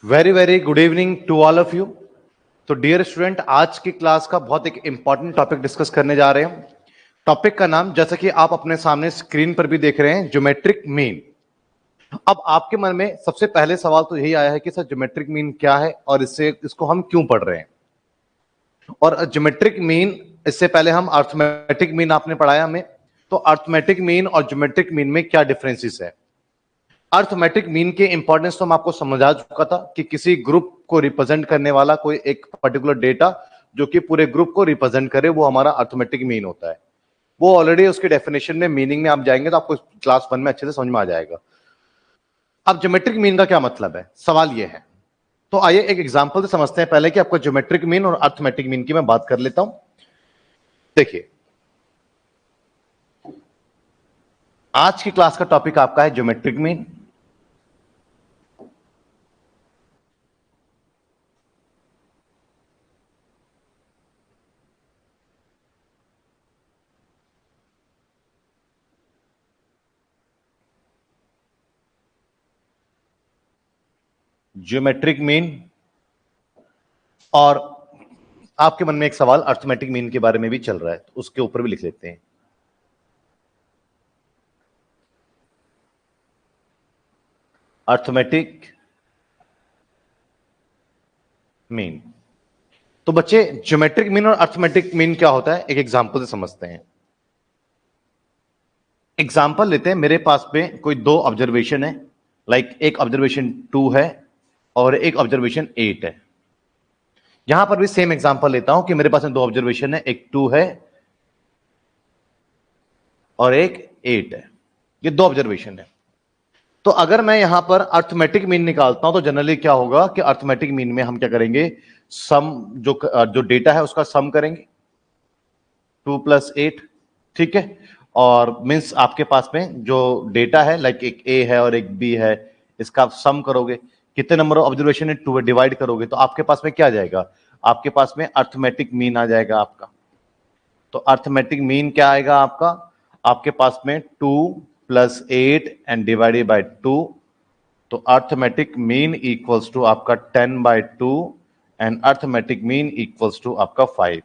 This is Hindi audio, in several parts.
Very very good evening to all of you. तो डियर स्टूडेंट, आज की क्लास का बहुत एक इंपॉर्टेंट टॉपिक डिस्कस करने जा रहे हैं। टॉपिक का नाम, जैसा कि आप अपने सामने स्क्रीन पर भी देख रहे हैं, ज्योमेट्रिक मीन। अब आपके मन में सबसे पहले सवाल तो यही आया है कि सर ज्योमेट्रिक मीन क्या है और इसको हम क्यों पढ़ रहे हैं। और ज्योमेट्रिक मीन, इससे पहले हम अर्थमेटिक मीन आपने पढ़ाया हमें, तो अर्थमेटिक मीन और ज्योमेट्रिक मीन में क्या डिफरेंसेस है। अर्थमेटिक मीन के इंपॉर्टेंस तो मैं आपको समझा चुका था कि किसी ग्रुप को रिप्रेजेंट करने वाला कोई एक पर्टिकुलर डेटा जो कि पूरे ग्रुप को रिप्रेजेंट करे, वो हमारा अर्थमेटिक मीन होता है। वो ऑलरेडी उसके डेफिनेशन में, मीनिंग में आप जाएंगे तो आपको क्लास 1 में अच्छे से समझ में आ जाएगा। अब ज्योमेट्रिक मीन का क्या मतलब है, सवाल ये है। तो आइए एक एग्जांपल से समझते हैं पहले कि आपको ज्योमेट्रिक मीन और अर्थमेटिक मीन की मैं बात कर लेता हूं। देखिए, आज की क्लास का टॉपिक आपका है ज्योमेट्रिक मीन। ज्योमेट्रिक मीन, और आपके मन में एक सवाल अर्थमेटिक मीन के बारे में भी चल रहा है, तो उसके ऊपर भी लिख लेते हैं। Arithmetic mean. तो बच्चे, ज्योमेट्रिक मीन और अर्थमेटिक मीन क्या होता है, एक एग्जांपल से समझते हैं। एग्जांपल लेते हैं, मेरे पास में कोई दो ऑब्जर्वेशन है, लाइक एक ऑब्जर्वेशन 2 है और एक ऑब्जर्वेशन 8 है। यहां पर भी सेम एग्जांपल लेता हूं कि मेरे पास में दो ऑब्जर्वेशन है, एक 2 है और एक 8 है। ये दो ऑब्जर्वेशन है। तो अगर मैं यहां पर अर्थमेटिक मीन निकालता हूं तो जनरली क्या होगा कि अर्थमेटिक मीन में हम क्या करेंगे, सम, जो डेटा है उसका सम करेंगे, 2 + 8, ठीक है। और मीन्स आपके पास में जो डेटा है, लाइक एक ए है और एक बी है, इसका आप सम करोगे, कितने नंबर ऑफ ऑब्जर्वेशन है 2 डिवाइड करोगे, तो आपके पास में क्या आ जाएगा, आपके पास में अर्थमेटिक मीन आ जाएगा आपका। तो अर्थमेटिक मीन क्या आएगा आपका, आपके पास में 2 + 8 एंड डिवाइडेड बाय 2। तो अर्थमेटिक मीन इक्वल्स टू आपका 10/2 and arithmetic mean equals to आपका 5।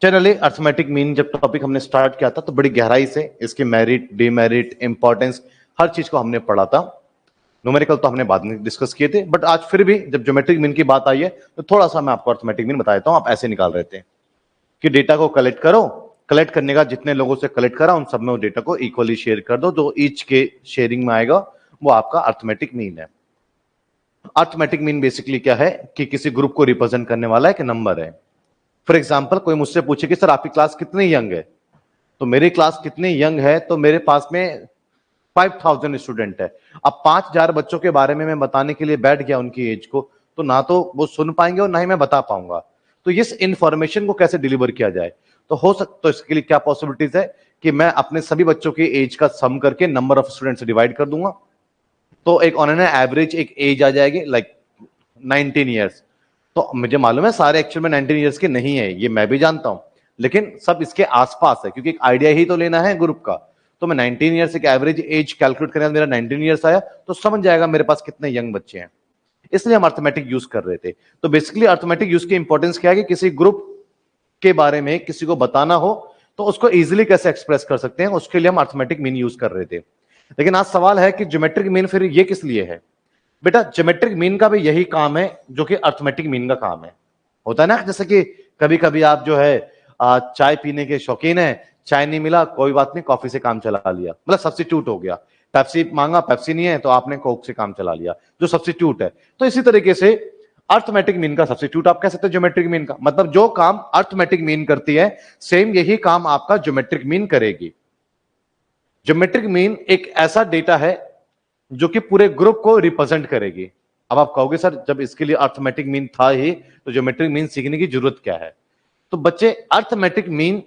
जनरली अर्थमेटिक मीन जब टॉपिक हमने स्टार्ट किया था तो बड़ी गहराई से इसके मेरिट, डिमेरिट, इंपॉर्टेंस, हर चीज को हमने पढ़ा था। न्यूमेरिकल तो हमने बाद में डिस्कस किए थे, बट आज फिर भी जब ज्योमेट्रिक मीन की बात आई है तो थोड़ा सा मैं आपको अर्थमेटिक मीन बता देता हूं। आप ऐसे निकाल रहे थे कि डेटा को कलेक्ट करो, कलेक्ट करने का जितने लोगों से कलेक्ट करा उन सब में वो डेटा को इक्वली शेयर कर दो, जो ईच के शेयरिंग में आएगा वो आपका अर्थमेटिक मीन है। अर्थमेटिक मीन बेसिकली क्या है कि किसी ग्रुप को रिप्रेजेंट करने वाला एक नंबर है। फॉर एग्जाम्पल, कोई मुझसे पूछे कि सर आपकी क्लास कितनी यंग है, तो मेरी क्लास कितनी यंग है, तो मेरे पास में 5000 स्टूडेंट है। अब 5000 बच्चों के बारे में मैं बताने के लिए बैठ गया उनकी एज को, तो ना तो वो सुन पाएंगे और ना ही मैं बता पाऊंगा। तो इस इंफॉर्मेशन को कैसे डिलीवर किया जाए, तो हो सकता, तो इसके लिए क्या पॉसिबिलिटीज है कि मैं अपने सभी बच्चों की एज का सम करके नंबर ऑफ स्टूडेंट से डिवाइड कर दूंगा, तो एक ऑन एन एवरेज एक एज आ जाएगी, लाइक 19 ईयर्स। तो मुझे मालूम है सारे एक्चुअल में 19 ईयर्स के नहीं है, ये मैं भी जानता हूं, लेकिन सब इसके आसपास है, क्योंकि एक आइडिया ही तो लेना है ग्रुप का। तो मैं 19 ईयर्स एक एवरेज एज कैलकुलेट करने, मेरा 19 ईयर्स आया तो समझ जाएगा मेरे पास कितने यंग बच्चे हैं। इसलिए हम अर्थमेटिक यूज कर रहे थे। तो बेसिकली अर्थमेटिक यूज की इंपॉर्टेंस क्या है कि किसी ग्रुप के बारे में किसी को बताना हो तो उसको इजीली कैसे एक्सप्रेस कर सकते हैं, उसके लिए हम अर्थमेटिक मीन यूज कर रहे थे। लेकिन आज सवाल है कि ज्योमेट्रिक मीन फिर ये किस लिए है। बेटा, ज्योमेट्रिक मीन का भी यही काम है जो कि अर्थमेटिक मीन का काम है। होता है ना, जैसे कि कभी कभी आप जो है चाय पीने के शौकीन है, चाय नहीं मिला कोई बात नहीं, कॉफी से काम चला लिया, मतलब सब्स्टिट्यूट हो गया। पेप्सी मांगा, पेप्सी नहीं है तो आपने कोक से काम चला लिया, जो सब्स्टिट्यूट है। तो इसी तरीके से अर्थमेटिक मीन का सब्स्टिट्यूट आप कह सकते हैं ज्योमेट्रिक मीन का, मतलब जो काम अर्थमेटिक मीन करती है सेम यही काम आपका ज्योमेट्रिक मीन करेगी। ज्योमेट्रिक मीन एक ऐसा डेटा है जो कि पूरे ग्रुप को रिप्रेजेंट करेगी। अब आप कहोगे सर जब इसके लिए अर्थमेटिक मीन था ही तो ज्योमेट्रिक मीन सीखने की जरूरत क्या है। तो बच्चे, अर्थमेटिक मीन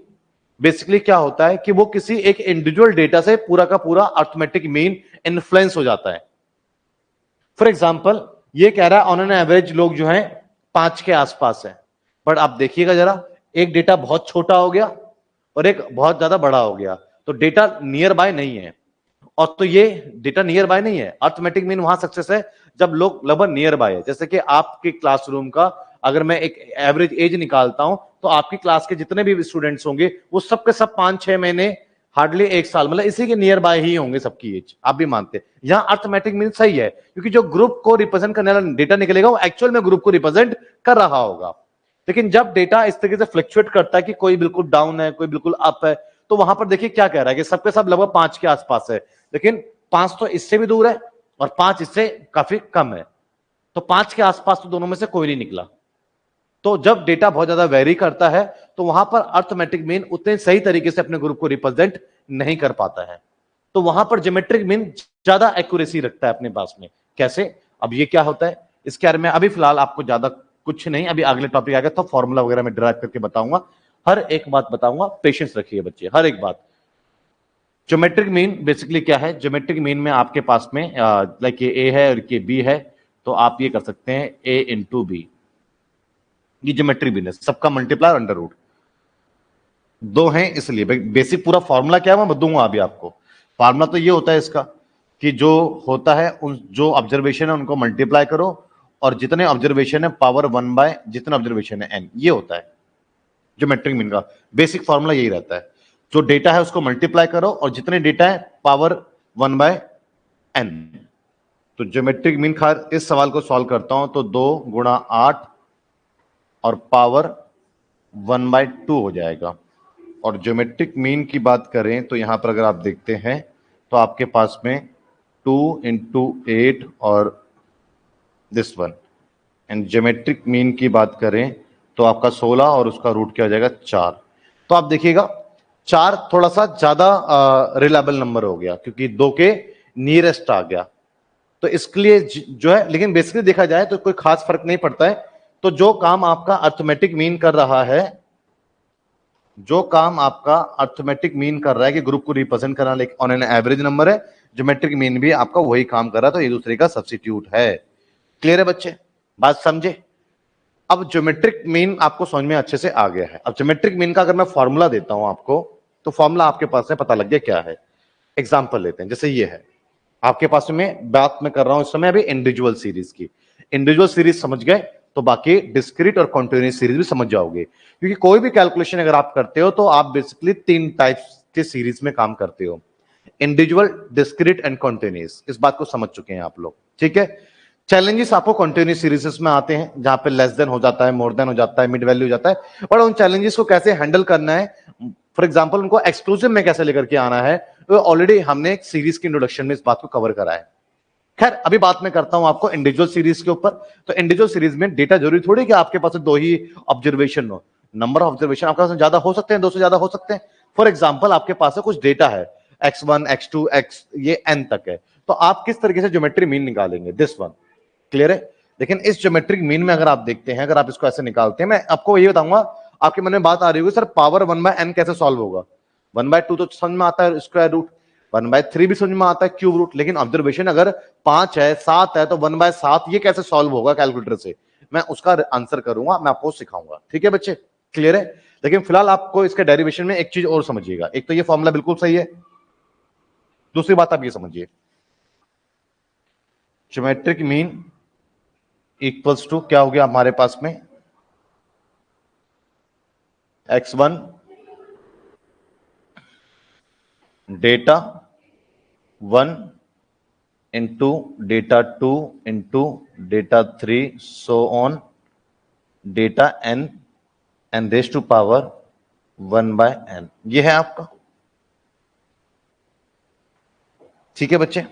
बेसिकली क्या होता है कि वो किसी एक इंडिविजुअल डेटा से पूरा का पूरा अर्थमेटिक मीन इन्फ्लुएंस हो जाता है। फॉर एग्जाम्पल, ये कह रहा है ऑन एन एवरेज लोग जो है 5 के आसपास है, बट आप देखिएगा जरा, एक डेटा बहुत छोटा हो गया और एक बहुत ज्यादा बड़ा हो गया, तो डेटा नियर बाय नहीं है। और तो ये डेटा नियर बाय नहीं है। अर्थमेटिक मीन वहां सक्सेस है जब लोग लगभग नियर बाय है। जैसे कि आपके क्लासरूम का अगर मैं एक एवरेज एज निकालता हूं तो आपकी क्लास के जितने भी स्टूडेंट्स होंगे वो सबके सब 5-6 महीने, हार्डली 1 साल, मतलब इसी के नियर बाय ही होंगे सबकी एज, आप भी मानते हैं। यहां अर्थमेटिक मीन सही है क्योंकि जो ग्रुप को रिप्रेजेंट करने वाला डेटा निकलेगा वो एक्चुअल में ग्रुप को रिप्रेजेंट कर रहा होगा। लेकिन जब डेटा इस तरीके से फ्लक्चुएट करता है कि कोई बिल्कुल डाउन है, कोई बिल्कुल अप है, तो वहां पर देखिए क्या कह रहा है कि सबके सब लगभग 5 के आसपास है, लेकिन 5 तो इससे भी दूर है और 5 इससे काफी कम है, तो 5 के आसपास तो दोनों में से कोई नहीं निकला। तो जब डेटा बहुत ज्यादा वेरी करता है तो वहां पर अर्थमेटिक मीन उतने सही तरीके से अपने ग्रुप को रिप्रेजेंट नहीं कर पाता है, तो वहां पर ज्योमेट्रिक मीन ज्यादा एक्यूरेसी रखता है अपने पास में। कैसे? अब ये क्या होता है इसके बारे में अभी फिलहाल आपको ज्यादा कुछ नहीं, अभी अगले टॉपिक आएगा तो फॉर्मूला वगैरह में ड्राइव करके बताऊंगा, हर एक बात बताऊंगा, पेशेंस रखिए बच्चे, हर एक बात। ज्योमेट्रिक मीन बेसिकली क्या है? ज्योमेट्रिक मीन में आपके पास में लाइक ये ए है और ये बी है, तो आप ये कर सकते हैं ए इंटू बी, ये ज्योमेट्रिक मीन है, सबका मल्टीप्लाई अंडर रूट, दो हैं इसलिए। बेसिक पूरा फॉर्मूला क्या है मैं बताऊंगा अभी आपको। फॉर्मूला तो ये होता है इसका कि जो होता है उन जो ऑब्जर्वेशन है उनको मल्टीप्लाई करो और जितने ऑब्जर्वेशन है पावर 1 बाय जितने ऑब्जर्वेशन है एन, ये होता है ज्योमेट्रिक मीन का बेसिक फॉर्मूला, यही रहता है। जो डेटा है उसको मल्टीप्लाई करो और जितने डेटा है पावर 1 बाय एन। तो ज्योमेट्रिक मीन खार इस सवाल को सॉल्व करता हूं तो 2 गुणा 8 और पावर 1 बाय 2 हो जाएगा। और ज्योमेट्रिक मीन की बात करें तो यहां पर अगर आप देखते हैं तो आपके पास में 2 इंटू 8 और this one, and geometric mean की बात करें तो आपका 16 और उसका रूट क्या हो जाएगा 4। तो आप देखिएगा 4 थोड़ा सा ज्यादा रिलायबल नंबर हो गया क्योंकि 2 के नियरेस्ट आ गया, तो इसके लिए जो है, लेकिन बेसिकली देखा जाए तो कोई खास फर्क नहीं पड़ता है। तो जो काम आपका अर्थमेटिक मीन कर रहा है, जो काम आपका अर्थमेटिक मीन कर रहा है कि ग्रुप को रिप्रेजेंट करना ऑन एन एवरेज नंबर है, ज्योमेट्रिक मीन भी आपका वही काम कर रहा है, तो एक दूसरे का सब्स्टिट्यूट है। क्लियर है बच्चे? बात समझे? अब ज्योमेट्रिक मीन आपको समझ में अच्छे से आ गया है। अब ज्योमेट्रिक मीन का अगर मैं फॉर्मूला देता हूं आपको तो फॉर्मूला आपके पास है, पता लग गया क्या है। एग्जांपल लेते हैं, जैसे ये है आपके पास में, बात मैं कर रहा हूं इस समय अभी इंडिविजुअल सीरीज की। इंडिविजुअल सीरीज समझ गए तो बाकी डिस्क्रीट और कॉन्टिन्यूअस सीरीज भी समझ जाओगे, क्योंकि कोई भी कैलकुलेशन अगर आप करते हो तो आप बेसिकली 3 टाइप्स के सीरीज में काम करते हो, इंडिविजुअल, डिस्क्रीट एंड कॉन्टिन्यूअस। इस बात को समझ चुके हैं आप लोग, ठीक है। चैलेंजेस आपको कॉन्टिन्यूअस सीरीज में आते हैं जहां पे लेस देन हो जाता है, मोर देन हो जाता है, मिड वैल्यू हो जाता है, पर उन चैलेंजेस को कैसे हैंडल करना है, फॉर एग्जांपल उनको एक्सक्लूसिव में कैसे लेकर के आना है, तो ऑलरेडी हमने एक सीरीज के इंट्रोडक्शन में इस बात को कवर करा है। खैर अभी बात मैं करता हूं आपको इंडिविजुअल सीरीज के ऊपर। तो इंडिविजुअल सीरीज में डेटा जरूरी थोड़ी कि आपके पास 2 ही ऑब्जर्वेशन हो, नंबर ऑफ ऑब्जर्वेशन आपके पास ज्यादा हो सकते हैं, 2 से ज्यादा हो सकते हैं। फॉर एग्जांपल आपके पास कुछ डेटा है x1 x2 x ये n तक है, तो आप किस तरीके से ज्योमेट्रिक मीन निकालेंगे, दिस वन। क्लियर है? लेकिन इस ज्योमेट्रिक मीन में अगर आप देखते हैं, अगर आप इसको ऐसे निकालते हैं, मैं आपको ये बताऊंगा, आपके मन में बात आ रही होगी सर पावर 1 बाय n कैसे सॉल्व होगा। 1 बाय 2 तो समझ में आता है स्क्वायर रूट, 1 बाय 3 भी समझ में आता है क्यूब रूट, लेकिन ऑब्जर्वेशन अगर 5 है 7 है तो 1 बाय 7 ये कैसे सॉल्व होगा कैलकुलेटर से, मैं उसका आंसर करूंगा, मैं आपको सिखाऊंगा, ठीक है बच्चे? क्लियर है? लेकिन फिलहाल आपको इसके डेरिवेशन में एक चीज और समझिएगा, एक तो ये फॉर्मूला बिल्कुल सही है, दूसरी बात आप ये समझिए ज्योमेट्रिक मीन इक्वल्स टू क्या हो गया हमारे पास में, x1 data 1 into data 2 into data 3 so on data n n raise to power 1 by n, ये है आपका, ठीक है बच्चे?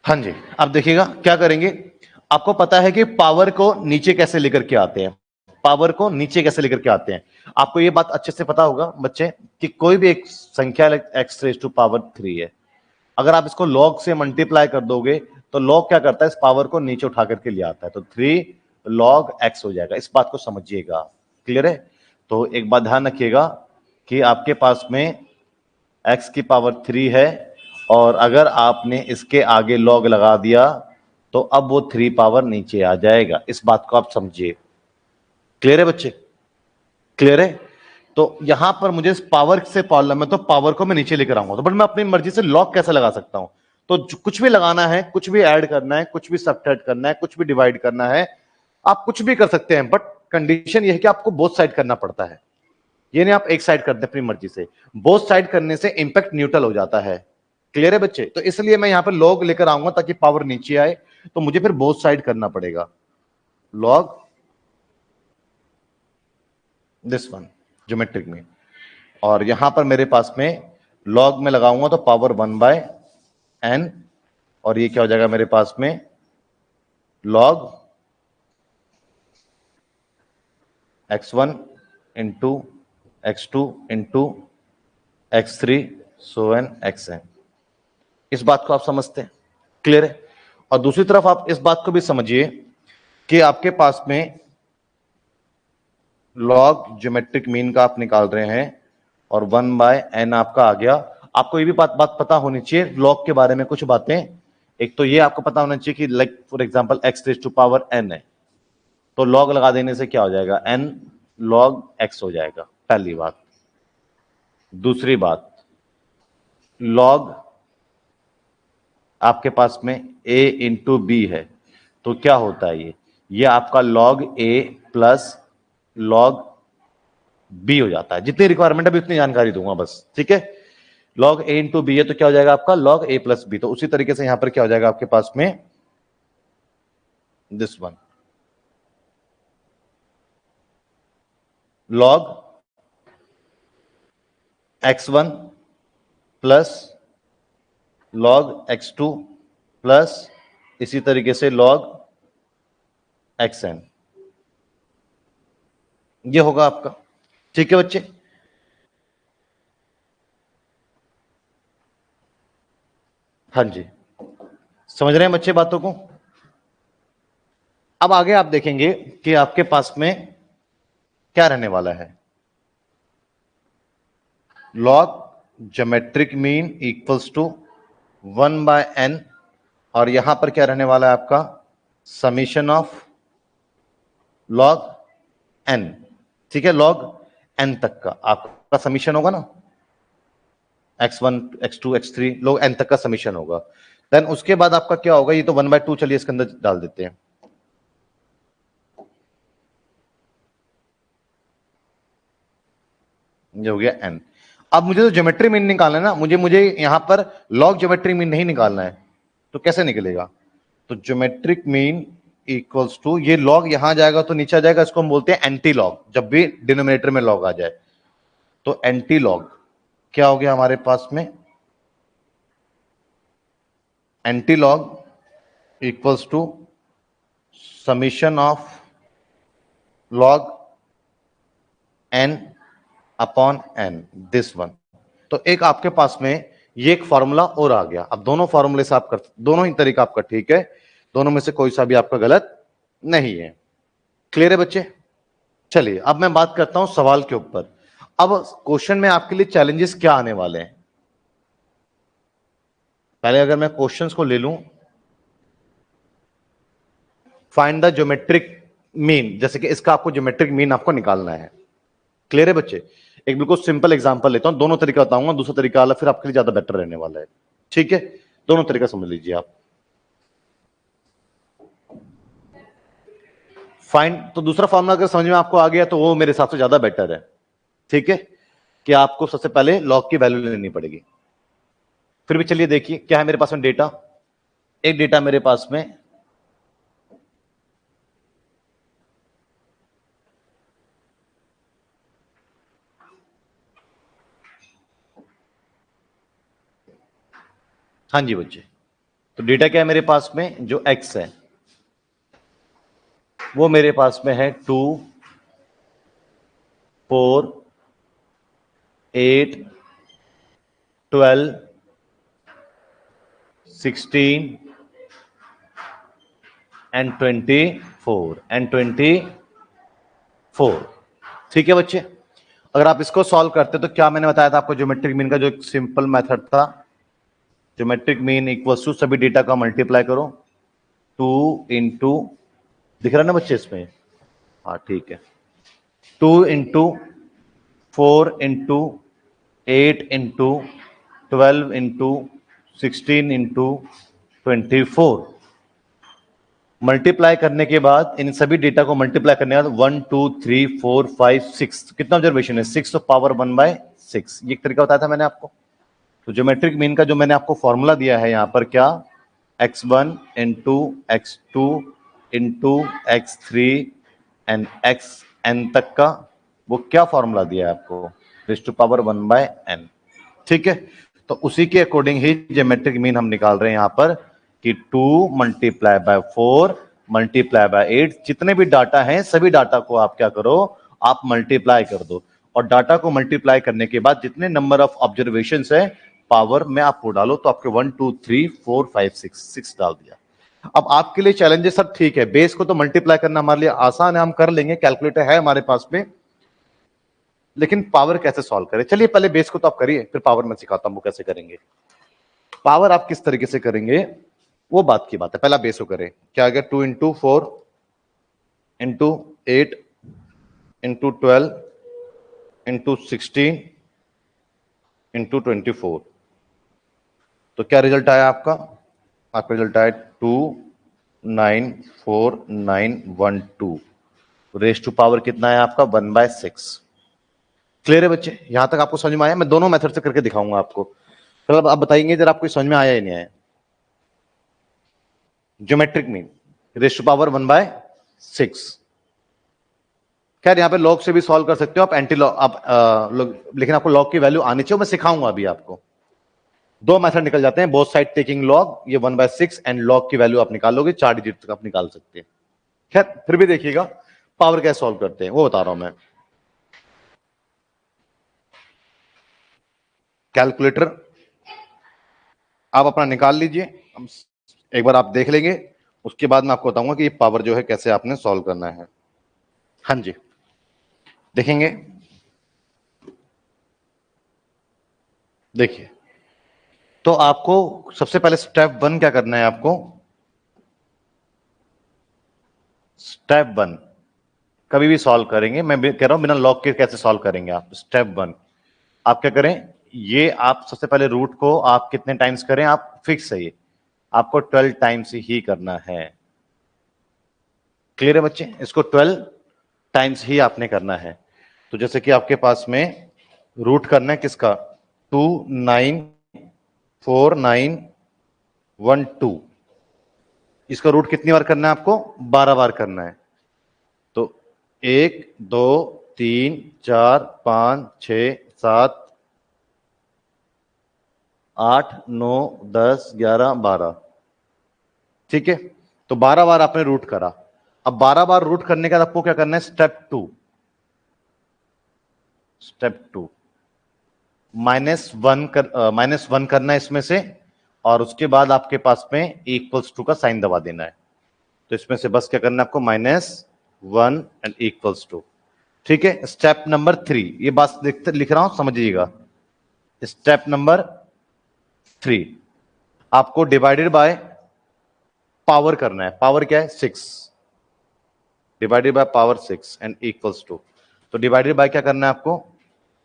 हाँ जी, अब देखिएगा क्या करेंगे। आपको पता है कि पावर को नीचे कैसे लेकर के आते हैं, पावर को नीचे कैसे लेकर के आते हैं। आपको ये बात अच्छे से पता होगा बच्चे कि कोई भी एक संख्या x रेज टू पावर 3 है, अगर आप इसको log से मल्टीप्लाई कर दोगे तो log क्या करता है, इस पावर को नीचे उठा करके ले आता है, तो 3 log x हो जाएगा। इस बात को समझिएगा, क्लियर है? तो एक बात ध्यान रखिएगा कि आपके पास में x की पावर 3 है और अगर आपने इसके आगे log लगा दिया तो अब वो 3 पावर नीचे आ जाएगा। इस बात को आप समझिए। क्लियर है बच्चे? क्लियर है? तो यहां पर मुझे पावर से प्रॉब्लम है, तो पावर को मैं नीचे लेकर आऊंगा, तो बट मैं अपनी मर्जी से लॉग कैसे लगा सकता हूं? तो कुछ भी लगाना है, कुछ भी ऐड करना है, कुछ भी सब्ट्रैक्ट करना है, कुछ भी डिवाइड करना है, आप कुछ भी कर सकते हैं, बट कंडीशन यह है कि आपको बोथ साइड करना पड़ता है। ये नहीं आप एक साइड करते अपनी मर्जी से। बोथ साइड करने से इंपैक्ट न्यूट्रल हो जाता है। क्लियर है बच्चे? तो इसलिए मैं यहां पर लॉग लेकर आऊंगा ताकि पावर नीचे आए, तो मुझे फिर बोथ साइड करना पड़ेगा। Log this one geometric mean, और यहां पर मेरे पास में लॉग में लगाऊंगा तो पावर 1/n, और ये क्या हो जाएगा मेरे पास में log x1 into x2 into x3 सो एन xn। इस बात को आप समझते हैं? क्लियर है? और दूसरी तरफ आप इस बात को भी समझिए कि आपके पास में लॉग ज्योमेट्रिक मीन का आप निकाल रहे हैं और 1/n आपका आ गया। आपको ये भी बात पता होनी चाहिए लॉग के बारे में कुछ बातें। एक तो ये आपको पता होना चाहिए कि like for example x raise to power n है, तो लॉग लगा देने से क्या हो जाएगा? n log x हो जाएगा, पहली बात। दूसरी बात, लॉग आपके पास में a इंटू बी है, तो क्या होता है ये आपका log a plus log b हो जाता है। जितनी रिक्वायरमेंट है उतनी जानकारी दूंगा बस, ठीक है? log a इंटू बी है तो क्या हो जाएगा आपका log a प्लस बी। तो उसी तरीके से यहां पर क्या हो जाएगा आपके पास में this one log x1 plus log x2 plus इसी तरीके से log xn, ये होगा आपका। ठीक है बच्चे? हाँ जी, समझ रहे हैं बच्चे बातों को? अब आगे आप देखेंगे कि आपके पास में क्या रहने वाला है। Log geometric mean equals to 1/n, और यहां पर क्या रहने वाला है आपका समीशन ऑफ लॉग n। ठीक है? लॉग n तक का आपका समीशन होगा ना, x1 x2 x3 log n तक का समीशन होगा। देन उसके बाद आपका क्या होगा, ये तो 1/2, चलिए इसके अंदर डाल देते हैं। ये हो गया n। अब मुझे तो ज्योमेट्री मीन निकालना है ना, मुझे यहां पर लॉग ज्योमेट्री मीन नहीं निकालना है, तो कैसे निकलेगा? तो ज्योमेट्रिक मीन इक्वल्स टू, ये लॉग यहां जाएगा तो नीचे आ जाएगा, इसको हम बोलते हैं एंटी लॉग। जब भी डिनोमिनेटर में लॉग आ जाए तो एंटी लॉग क्या हो गया हमारे पास में, anti log equals to summation of log n upon n, this one. तो एक आपके पास में ये एक फॉर्मूला और आ गया। अब दोनों फॉर्मूले से आप कर, दोनों ही तरीका आपका ठीक है, दोनों में से कोई सा भी आपका गलत नहीं है। क्लियर है बच्चे? चलिए अब मैं बात करता हूं सवाल के ऊपर। अब क्वेश्चन में आपके लिए चैलेंजेस क्या आने वाले हैं। पहले अगर मैं क्वेश्चंस को ले लूं, फाइंड द ज्योमेट्रिक मीन, जैसे कि इसका आपको ज्योमेट्रिक मीन आपको निकालना है। क्लियर है बच्चे? एक बिल्कुल सिंपल एग्जांपल लेता हूं, दोनों तरीका बताऊंगा, दूसरा तरीका वाला फिर आपके लिए ज्यादा बेटर रहने वाला है। ठीक है? दोनों तरीका समझ लीजिए आप। फाइंड, तो दूसरा फॉर्मूला अगर समझ में आपको आ गया तो वो मेरे हिसाब से ज्यादा बेटर है। ठीक है? कि आपको सबसे पहले लॉग की वैल्यू लेनी पड़ेगी। फिर भी चलिए देखिए क्या है मेरे पास में डेटा। एक डेटा मेरे पास में हाँ जी बच्चे, तो डेटा क्या है मेरे पास में, जो x है वो मेरे पास में है 2 4 8 12 16 एंड 24। ठीक है बच्चे? अगर आप इसको सॉल्व करते तो क्या मैंने बताया था आपको, ज्योमेट्रिक मीन का जो एक सिंपल मेथड था, ज्योमेट्रिक मीन इक्वल्स टू सभी डेटा का मल्टीप्लाई करो 2 इंटू, दिख रहा है ना बच्चे इसमें, हाँ ठीक है, 2 into 4 into 8 into 12 into 16 into 24, multiply करने के बाद इन सभी डेटा को मल्टीप्लाई करने के बाद 1 2 3 4 5 6, कितना ऑब्जर्वेशन है 6 तो पावर 1/6, ये एक तरीका बताया था मैंने आपको। तो ज्योमेट्रिक मीन का जो मैंने आपको फॉर्मूला दिया है यहां पर क्या, x1 into x2 into x3 and xn तक का, वो क्या फॉर्मूला दिया है आपको, रेज़ टू पावर 1/n। ठीक है, तो उसी के अकॉर्डिंग ही ज्योमेट्रिक मीन हम निकाल रहे हैं यहां पर कि 2 मल्टीप्लाई बाय 4 मल्टीप्लाई बाय 8, जितने भी डाटा हैं सभी डाटा को आप क्या करो, आप मल्टीप्लाई कर दो, और डाटा को मल्टीप्लाई करने के बाद जितने नंबर ऑफ ऑब्जर्वेशंस है पावर में आपको डालो, तो आपके 1 2 3 4 5 6 डाल दिया। अब आपके लिए चैलेंजेस सब ठीक है, बेस को तो मल्टीप्लाई करना हमारे लिए आसान है, हम कर लेंगे, कैलकुलेटर है हमारे पास में, लेकिन पावर कैसे सॉल्व करें। चलिए पहले बेस को तो आप करिए, फिर पावर मैं सिखाता हूं वो कैसे करेंगे। पावर आप किस तरीके से करेंगे वो बात की बात है, पहला बेस को करें, क्या आ गया 2 into 4 into 8 into 12 into 16 into 24, तो क्या रिजल्ट आया आपका, आपका रिजल्ट आया 2949112, रेज़ टू पावर कितना है आपका 1/6। क्लियर है बच्चे, यहां तक आपको समझ में आया, मैं दोनों मेथड से करके दिखाऊंगा आपको। चलो आप बताएंगे जरा आपको समझ में आया या नहीं आया। Geometric mean raise to power 1/6, खैर यहां पे लॉग से भी सॉल्व कर सकते हो आप, एंटी लॉग आप लेकिन आपको लॉग की वैल्यू आनी चाहिए, मैं सिखाऊंगा अभी आपको। दो मेथड निकल जाते हैं, बोथ साइड टेकिंग लॉग, ये 1/6 एंड लॉग की वैल्यू आप निकालोगे 4 डिजिट तक आप निकाल सकते हैं। खैर फिर भी देखिएगा पावर कैसे सॉल्व करते हैं वो बता रहा हूं मैं। कैलकुलेटर आप अपना निकाल लीजिए, एक बार आप देख लेंगे, उसके बाद मैं आपको बताऊंगा कि ये पावर जो है कैसे आपने सॉल्व करना है। हाँ जी देखेंगे, देखिए तो आपको सबसे पहले स्टेप 1 क्या करना है, आपको स्टेप 1 कभी भी सॉल्व करेंगे, मैं कह रहा हूं बिना लॉग के कैसे सॉल्व करेंगे आप। स्टेप 1 आप क्या करें, ये आप सबसे पहले रूट को आप कितने टाइम्स करें, आप फिक्स है ये आपको 12 टाइम्स ही करना है। क्लियर है बच्चे, इसको 12 टाइम्स ही आपने करना है। तो जैसे कि आपके पास में रूट करना है किसका, 2949112, इसका रूट कितनी बार करना है आपको, 12 बार करना है। तो 1 2 3 4 5 6 7 8 9 10 11 12, ठीक है, तो 12 बार आपने रूट करा। अब 12 बार रूट करने के बाद आपको क्या करना है, स्टेप 2 -1 करना है इसमें से, और उसके बाद आपके पास में =2 का साइन दबा देना है। तो इसमें से बस क्या करना है आपको, -1 एंड =2। ठीक है, स्टेप नंबर 3, ये बात लिख रहा हूं समझिएगा। स्टेप नंबर 3 आपको डिवाइडेड बाय पावर करना है, पावर क्या है 6, डिवाइडेड बाय पावर 6 एंड =2। तो डिवाइडेड बाय क्या करना है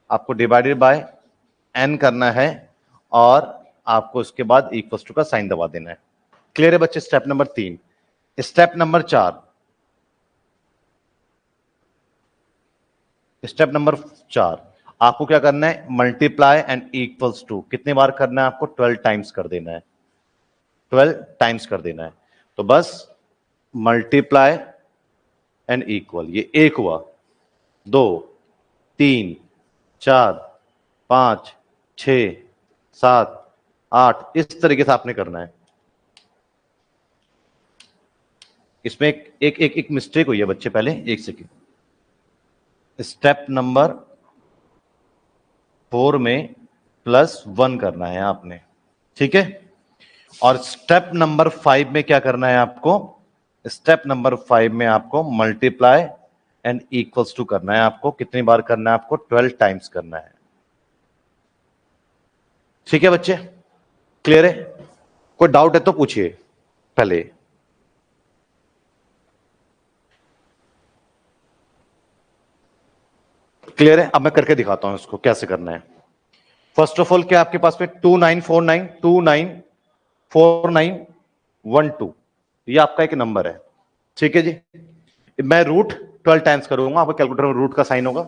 आपको डिवाइडेड बाय n करना है, और आपको इसके बाद =2 का साइन दबा देना है। क्लियर है बच्चे, step number 3। Step number 4, step number 4 आपको क्या करना है, मल्टीप्लाई एंड =2, कितने बार करना है आपको, 12 टाइम्स कर देना है, 12 टाइम्स कर देना है। तो बस मल्टीप्लाई एंड इक्वल, ये 1 हुआ, 2 3 4 5 6 7 8, इस तरीके से आपने करना है। इसमें एक मिस्टेक हुई है बच्चे, पहले एक सेकेंड, स्टेप नंबर 4 में +1 करना है आपने, ठीक है, और स्टेप नंबर 5 में क्या करना है आपको, स्टेप नंबर 5 में आपको मल्टीप्लाई एंड =2 करना है, आपको कितनी बार करना है, आपको 12 टाइम्स करना है। ठीक है बच्चे, क्लियर है, कोई डाउट है तो पूछिए पहले। क्लियर है? अब मैं करके दिखाता हूं इसको कैसे करना है। फर्स्ट ऑफ ऑल क्या आपके पास में 2949 ये आपका एक नंबर है, ठीक है जी। मैं रूट 12 टाइम्स करूंगा, आपको कैलकुलेटर में रूट का साइन होगा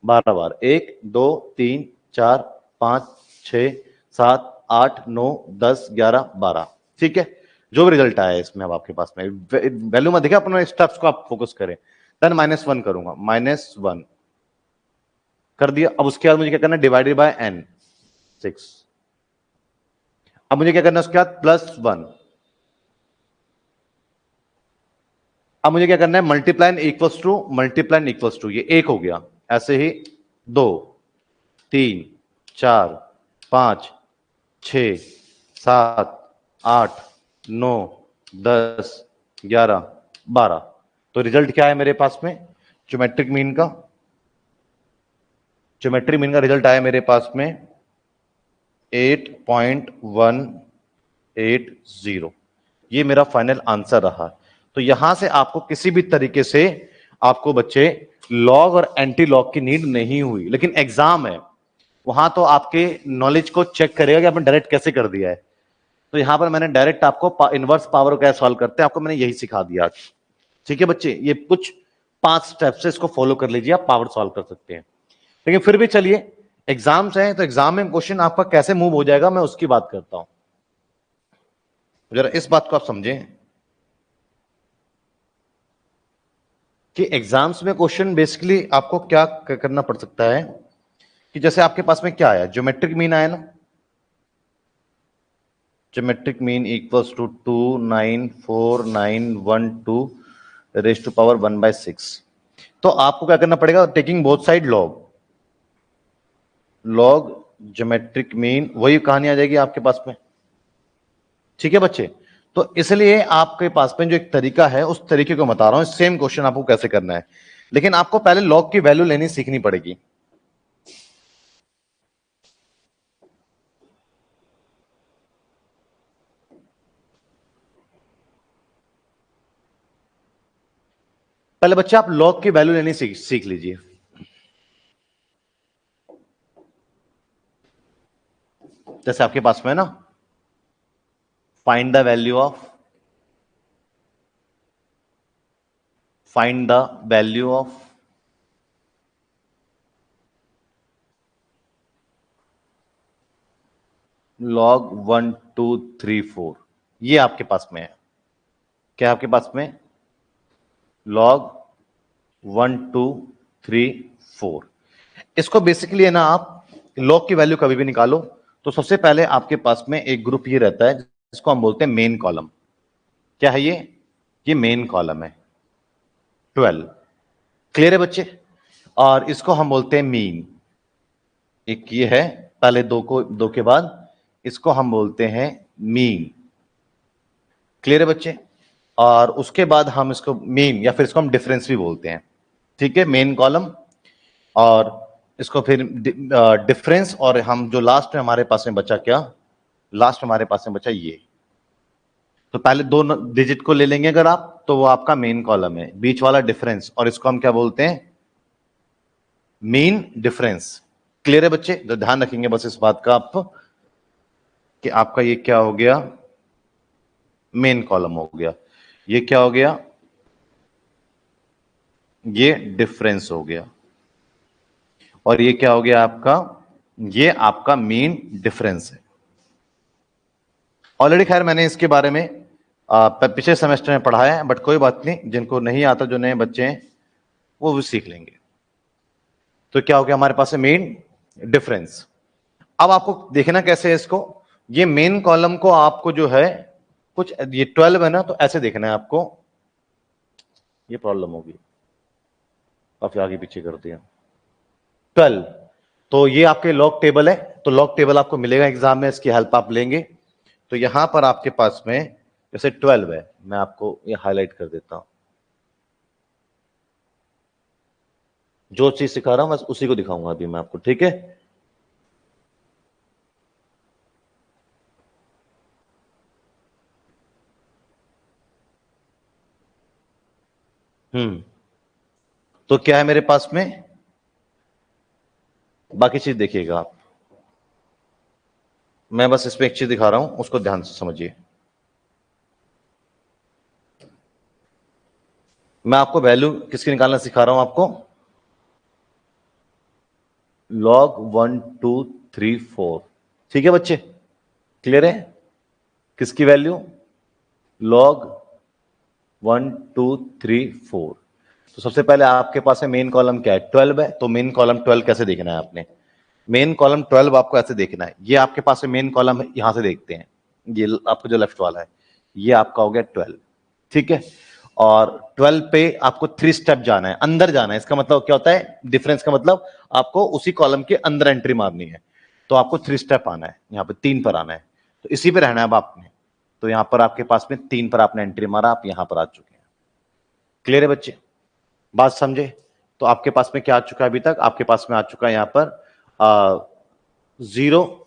12 बार, 1 2 3 4 5 6 7 8 9 10 11 12, ठीक है। जो भी रिजल्ट आया इसमें अब आपके पास में वैल्यू में देखिए, अपने स्टेप्स को आप फोकस करें। देन -1 करूंगा, -1 कर दिया। अब उसके बाद मुझे क्या करना है, डिवाइडेड बाय n 6। अब मुझे क्या करना है उसके बाद +1। अब मुझे क्या करना है, मल्टीप्लाइन इक्वल्स टू ये 1 हो गया, ऐसे ही 2 3 4 5 6 7 8 9 10 11 12। तो रिजल्ट क्या है मेरे पास में, ज्योमेट्रिक मीन का रिजल्ट आया मेरे पास में 8.180। ये मेरा फाइनल आंसर रहा। तो यहां से आपको किसी भी तरीके से आपको बच्चे लॉग और एंटी लॉग की नीड नहीं हुई, लेकिन एग्जाम है वहां तो आपके नॉलेज को चेक करेगा कि आपने डायरेक्ट कैसे कर दिया है। तो यहां पर मैंने डायरेक्ट आपको इनवर्स पावर कैसे सॉल्व करते हैं आपको मैंने यही सिखा दिया आज। ठीक है बच्चे, ये कुछ 5 स्टेप्स है, इसको फॉलो कर लीजिए, आप पावर सॉल्व कर सकते हैं। लेकिन फिर भी चलिए, एग्जाम्स हैं तो एग्जाम में क्वेश्चन आपका कैसे मूव हो जाएगा मैं उसकी बात करता हूं। जरा इस बात को आप समझें कि एग्जाम्स में क्वेश्चन बेसिकली आपको क्या करना पड़ सकता है कि जैसे आपके पास में क्या आया, ज्योमेट्रिक मीन आया ना, geometric mean equals to 29491 raise to power 1/6। तो आपको क्या करना पड़ेगा, taking both side log geometric mean, वही कहानी आ जाएगी आपके पास में। ठीक है बच्चे, तो इसलिए आपके पास में जो एक तरीका है उस तरीके को बता रहा हूं, सेम क्वेश्चन आपको कैसे करना है, लेकिन आपको पहले लॉग की वैल्यू लेनी सीखनी पड़ेगी। पहले बच्चे आप लॉग की वैल्यू लेनी सीख लीजिए। जैसे आपके पास में ना, find the value of log 1 2 3 4, ये आपके पास में है। क्या आपके पास में log 1 2 3 4। इसको बेसिकली है ना, आप लॉग की वैल्यू कभी भी निकालो तो सबसे पहले आपके पास में एक ग्रुप ये रहता है जिसको हम बोलते हैं मेन कॉलम। क्या है ये मेन कॉलम है 12। क्लियर है बच्चे? और इसको हम बोलते हैं मीन। एक ये है, पहले दो के बाद इसको हम बोलते हैं मीन। क्लियर है बच्चे? और उसके बाद हम इसको मीन या फिर इसको हम डिफरेंस भी बोलते हैं। ठीक है, मेन कॉलम और इसको फिर डिफरेंस, और हम जो लास्ट में हमारे पास में बचा क्या, लास्ट हमारे पास में बचा ये। तो पहले दो डिजिट को ले लेंगे अगर आप, तो वो आपका मेन कॉलम है, बीच वाला डिफरेंस, और इसको हम क्या बोलते हैं, मीन डिफरेंस। क्लियर है बच्चे? तो ध्यान रखेंगे बस इस बात का आप कि आपका ये क्या हो गया, मेन कॉलम हो गया, ये क्या हो गया, ये डिफरेंस हो गया, और ये क्या हो गया आपका, ये आपका मीन डिफरेंस है। ऑलरेडी खैर मैंने इसके बारे में पिछले सेमेस्टर में पढ़ाया है, बट कोई बात नहीं, जिनको नहीं आता, जो नए बच्चे हैं वो भी सीख लेंगे। तो क्या हो गया हमारे पास है मेन डिफरेंस। अब आपको देखना कैसे है इसको, ये मेन कॉलम को आपको जो है कुछ, ये 12 है ना, तो ऐसे देखना है आपको, ये प्रॉब्लम होगी, काफी आगे पीछे कर दिया 12। तो ये आपके लॉग टेबल है, तो लॉग टेबल आपको मिलेगा एग्जाम में, इसकी हेल्प आप लेंगे। तो यहां पर आपके पास में जैसे 12 है, मैं आपको ये हाईलाइट कर देता हूं, जो चीज सिखा रहा हूं बस उसी को दिखाऊंगा अभी मैं आपको, ठीक है। तो क्या है मेरे पास में, बाकी चीज देखिएगा आप, मैं बस इसमें एक चीज दिखा रहा हूं, उसको ध्यान से समझिए। मैं आपको वैल्यू किसकी निकालना सिखा रहा हूं आपको, log 1 2 3 4। ठीक है बच्चे, क्लियर है? किसकी वैल्यू, log 1 2 3 4। तो सबसे पहले आपके पास है मेन कॉलम क्या है, 12 है। तो मेन कॉलम 12 कैसे देखना है आपने, मेन कॉलम 12 आपको ऐसे देखना है, ये आपके पास है मेन कॉलम, यहां से देखते हैं, ये आपको जो लेफ्ट वाला है ये आपका हो गया 12। ठीक है, और 12 पे आपको 3 स्टेप जाना है, अंदर जाना है। इसका मतलब क्या होता है, डिफरेंस का मतलब आपको उसी कॉलम के अंदर एंट्री मारनी है। तो आपको 3 स्टेप आना है, यहाँ पे 3 पर आना है, तो इसी पे रहना है अब आपने। तो यहां पर आपके पास में 3 पर आपने एंट्री मारा, आप यहां पर आ चुके हैं। क्लियर है बच्चे, बात समझे? तो आपके पास में क्या आ चुका है अभी तक, आपके पास में आ चुका है यहां पर 0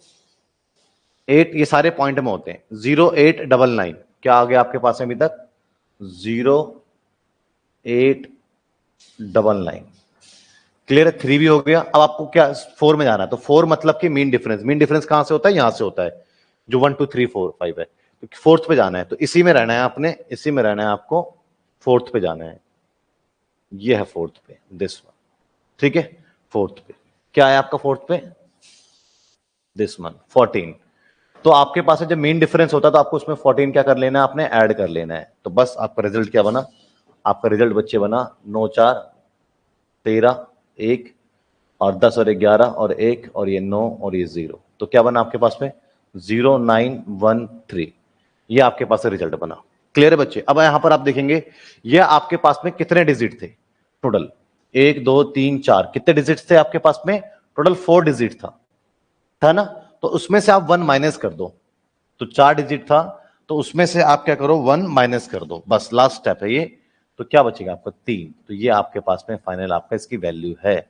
8, ये सारे पॉइंट में होते हैं, 0899 क्या आ गया आपके पास में अभी तक, 0899। क्लियर है, 3 भी हो गया। अब आपको क्या 4 में जाना है, तो 4 मतलब कि मीन डिफरेंस, मीन डिफरेंस कहां से होता है, यहां से होता है, जो 1 2 3 4 5 है। तो 4th पे जाना है, तो इसी में रहना है आपने, इसी में रहना है आपको, 4th पे जाना है, ये है 4th पे, दिस वन। ठीक है, 4th पे क्या है आपका, 4th पे दिस वन 14। तो आपके पास जब मेन डिफरेंस होता है तो आपको उसमें 14 क्या कर लेना है, आपने ऐड कर लेना है। तो बस आपका रिजल्ट क्या बना, आपका रिजल्ट बच्चे बना 9 4 13 1 और 10 और 11 और 1 और ये 9 और ये 0। तो क्या बना आपके पास में 0913, ये आपके पास रिजल्ट बना। क्लियर है बच्चे? अब यहां पर आप देखेंगे ये आपके पास में कितने डिजिट थे टोटल, 1 2 3 4, कितने डिजिट थे आपके पास में टोटल, 4 डिजिट था ना। तो उसमें से आप 1 माइनस कर दो, तो 4 डिजिट था, तो उसमें से आप क्या करो 1 माइनस कर दो, बस लास्ट स्टेप है ये। तो क्या बचेगा आपका 3। तो ये आपके पास में फाइनल आपका इसकी वैल्यू है।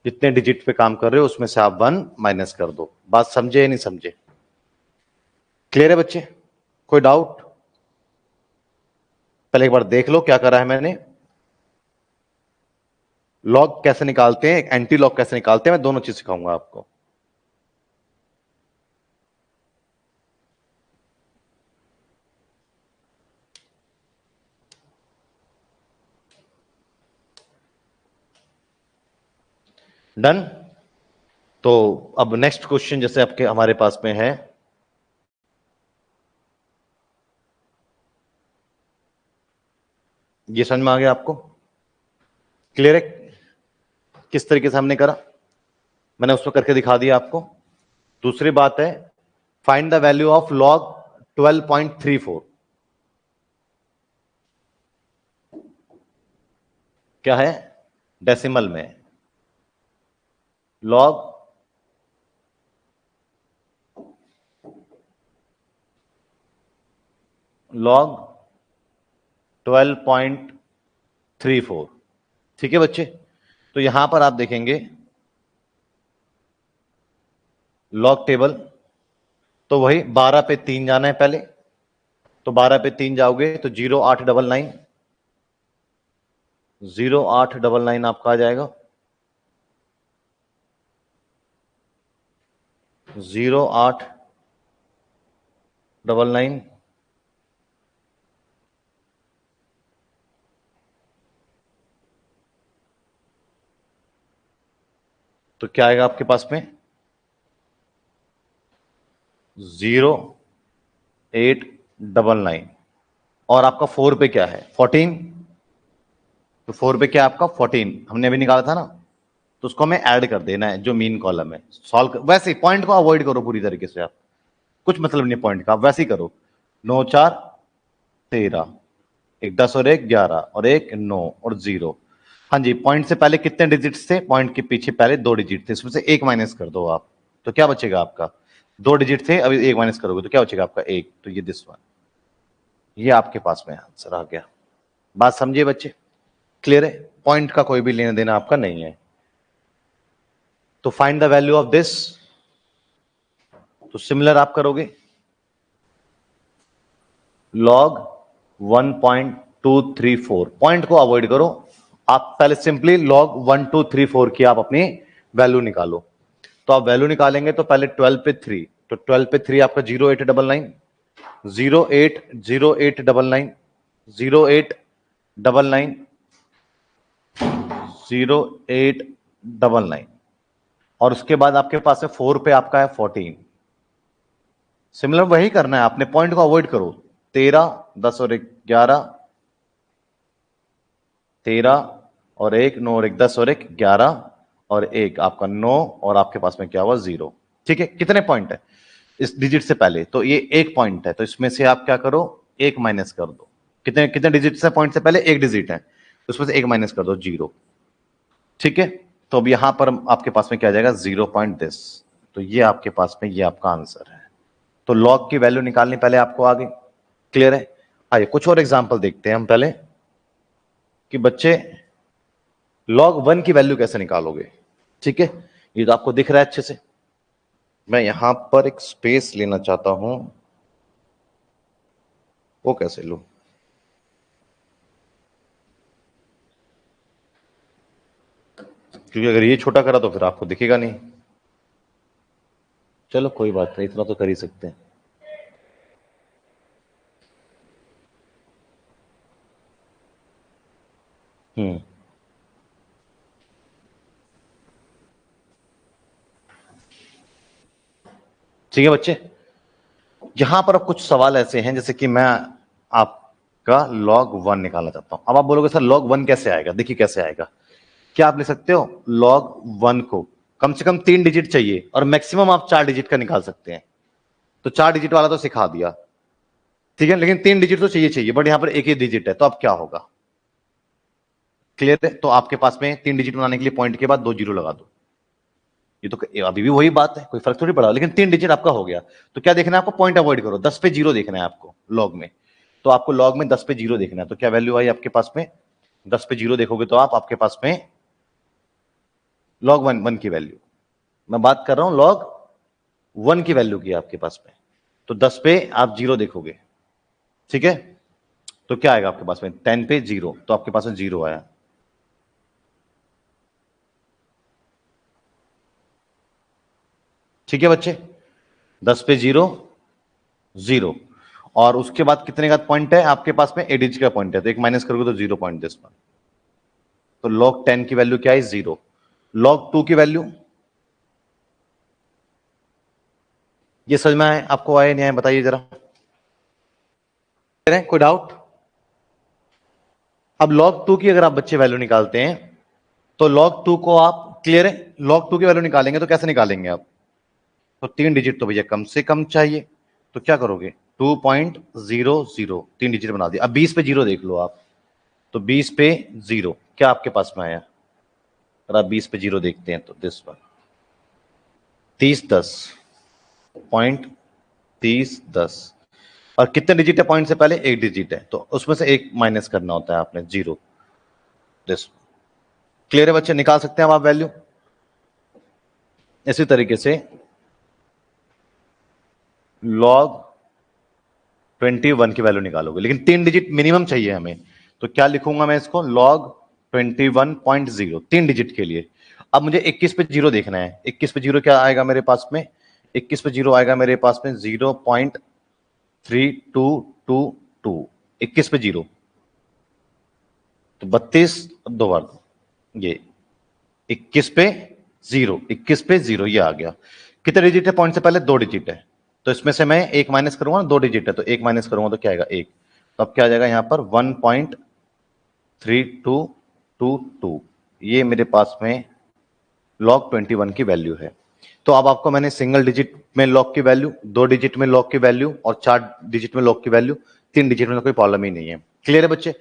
जितने डिजिट पे काम कर रहे हो उसमें से आप 1 माइनस कर दो। बात समझे या नहीं समझे? क्लियर है बच्चे, कोई डाउट? पहले एक बार देख लो क्या करा है मैंने, लॉग कैसे निकालते हैं, एंटी लॉग कैसे निकालते हैं, मैं दोनों चीज सिखाऊंगा आपको। डन। तो अब नेक्स्ट क्वेश्चन जैसे आपके हमारे पास में है, ये समझ में आ गया आपको? क्लियर है किस तरीके से हमने करा, मैंने उसमें करके दिखा दिया आपको। दूसरी बात है, find the value of log 12.34। क्या है, डेसिमल में लॉग लॉग 12.34। ठीक है बच्चे, तो यहां पर आप देखेंगे लॉग टेबल, तो वही 12 पे 3 जाना है पहले, तो 12 पे 3 जाओगे तो 0899, 0899 आपका आ जाएगा, 0899। तो क्या आएगा आपके पास में 0899, और आपका 4 पे क्या है 14, तो 4 पे क्या है आपका 14, हमने अभी निकाला था ना, तो उसको हमें ऐड कर देना है जो मीन कॉलम है। सॉल्व वैसे पॉइंट को अवॉइड करो पूरी तरीके से आप, कुछ मतलब नहीं पॉइंट का, वैसे ही करो। 9 4 13, एक 10 और 1 11 और 1 9 और 0। हाँ जी, पॉइंट से पहले कितने डिजिट्स थे, पॉइंट के पीछे पहले 2 डिजिट थे, इसमें से 1 माइनस कर दो आप, तो क्या बचेगा आपका, 2 डिजिट थे, अभी 1 माइनस करोगे तो क्या बचेगा आपका 1, तो ये दिस वन, ये आपके पास में आंसर आ गया। बात समझिए बच्चे, क्लियर है? पॉइंट का कोई भी लेना देना आपका नहीं है। तो find the value of this, तो सिमिलर आप करोगे लॉग 1.234, पॉइंट को अवॉइड करो आप, पहले सिंपली लॉग 1234 की आप अपनी वैल्यू निकालो। तो आप वैल्यू निकालेंगे तो पहले 12 पे 3, तो 12 पे 3 आपका 0899, 080899, 0899, 0899, और उसके बाद आपके पास है 4 पे आपका है 14। सिमिलर वही करना है आपने, पॉइंट को अवॉइड करो। 13, 10 और 1 11, 13 और 1 9 और 1 10 और 1 11 और 1 आपका 9 और आपके पास में क्या हुआ 0। ठीक है, कितने पॉइंट है इस डिजिट से पहले? तो ये 1 पॉइंट है, तो इसमें से आप क्या करो 1 माइनस कर दो। कितने कितने डिजिट से पॉइंट से पहले? 1 डिजिट है, तो उसमें से 1 माइनस कर दो 0। ठीक है, तो अब यहां पर आपके पास में क्या आ जाएगा 0.10। तो ये आपके पास में ये आपका आंसर है। तो लॉग की वैल्यू निकालनी पहले आपको आगे क्लियर है। आइए कुछ और एग्जांपल देखते हैं हम पहले कि बच्चे log 1 की वैल्यू कैसे निकालोगे। ठीक है, ये तो आपको दिख रहा है अच्छे से। मैं यहां पर एक स्पेस लेना चाहता हूं, वो कैसे लूं? क्योंकि अगर ये छोटा करा तो फिर आपको दिखेगा नहीं। चलो कोई बात नहीं, इतना तो कर ही सकते हैं। ठीक है बच्चे, यहां पर अब कुछ सवाल ऐसे हैं जैसे कि मैं आपका log 1 निकालना चाहता हूं। अब आप बोलोगे सर log 1 कैसे आएगा? देखिए कैसे आएगा। क्या आप ले सकते हो log 1 को कम से कम 3 डिजिट चाहिए और मैक्सिमम आप 4 डिजिट का निकाल सकते हैं। तो 4 डिजिट वाला तो सिखा दिया, ठीक है, लेकिन 3 डिजिट तो चाहिए चाहिए, बट यहां पर एक ही डिजिट है, तो अब क्या होगा? क्लियर है? तो आपके पास में 3 डिजिट बनाने के लिए पॉइंट के बाद 2 जीरो लगा दो। ये तो अभी भी वही बात है, कोई फर्क थोड़ी पड़ा, लेकिन 3 डिजिट आपका हो गया। तो क्या देखना है आपको? पॉइंट अवॉइड करो, 10 पे 0 देखना है आपको लॉग में। तो आपको लॉग में 10 पे 0 देखना है, तो क्या वैल्यू आई आपके पास में? 10 पे 0 देखोगे तो आपके पास में log 1 की वैल्यू, मैं बात कर रहा हूं log 1 की वैल्यू की आपके पास में। तो 10 पे आप 0 देखोगे, ठीक है, तो क्या आएगा आपके पास में? 10 पे 0, तो आपके पास में 0 आया। ठीक है बच्चे, 10 पे 0 0, और उसके बाद कितने का पॉइंट है आपके पास में? 8 डिजिट का पॉइंट है, तो एक माइनस करोगे तो 0.10। तो log 10 की वैल्यू क्या है? 0। log 2 की वैल्यू, ये समझ में आए आपको? आए नहीं आए बताइए जरा, कोई डाउट? अब log 2 की अगर आप बच्चे वैल्यू निकालते हैं तो log 2 को आप, क्लियर है, log 2 की वैल्यू निकालेंगे तो कैसे निकालेंगे आप? तो 3 डिजिट तो भैया कम से कम चाहिए, तो क्या करोगे? 2.00, 3 डिजिट बना दिया। अब 20 पे 0 देख लो आप, तो 20 पे 0 क्या आपके पास में आया? अगर आप 20 पे 0 देखते हैं तो दिस वन 3010 पॉइंट 3010, और कितने डिजिट है पॉइंट से पहले? 1 डिजिट है, तो उसमें से 1 माइनस करना होता है आपने 0। दिस क्लियर है बच्चे? निकाल सकते हैं आप वैल्यू इसी तरीके से। log 21 की वैल्यू निकालोगे, लेकिन 3 डिजिट मिनिमम चाहिए हमें, तो क्या लिखूंगा मैं इसको? log 21.0, 3 डिजिट के लिए। अब मुझे 21 पे 0 देखना है। 21 पे 0 क्या आएगा मेरे पास में? 21 पे 0 आएगा मेरे पास में 0.3222। 21 पे 0 तो 32 दो बार ये 21 पे 0, 21 पे 0 ये आ गया। कितने डिजिट है पॉइंट से पहले? 2 डिजिट है, तो इसमें से मैं 1 माइनस करूंगा ना, 2 डिजिट है तो 1 माइनस करूंगा तो क्या आएगा? 1। तो अब क्या आ जाएगा यहां पर? 1.3222, ये मेरे पास में log 21 की वैल्यू है। तो अब आपको मैंने सिंगल डिजिट में log की वैल्यू, 2 डिजिट में log की वैल्यू और 4 डिजिट में log की वैल्यू, 3 डिजिट में तो कोई प्रॉब्लम ही नहीं है। क्लियर है बच्चे?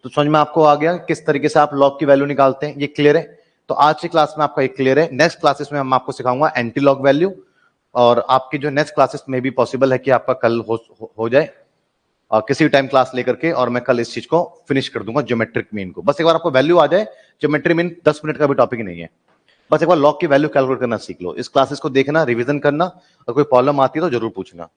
तो समझ में आपको आ गया किस तरीके से आप log की वैल्यू निकालते हैं, ये क्लियर है? तो आज की क्लास में आपका एक क्लियर है। नेक्स्ट क्लासेस में हम आपको सिखाऊंगा एंटी लॉग वैल्यू, और आपकी जो नेक्स्ट क्लासेस में भी पॉसिबल है कि आपका कल हो जाए किसी टाइम क्लास लेकर के, और मैं कल इस चीज को फिनिश कर दूंगा ज्योमेट्रिक मीन को। बस एक बार आपको वैल्यू आ जाए, ज्योमेट्रिक मीन 10 मिनट का भी टॉपिक नहीं है, बस एक बार लॉग की वैल्यू कैलकुलेट करना सीख लो। इस क्लासेस को देखना, रिवीजन करना, और कोई प्रॉब्लम आती है तो जरूर पूछना।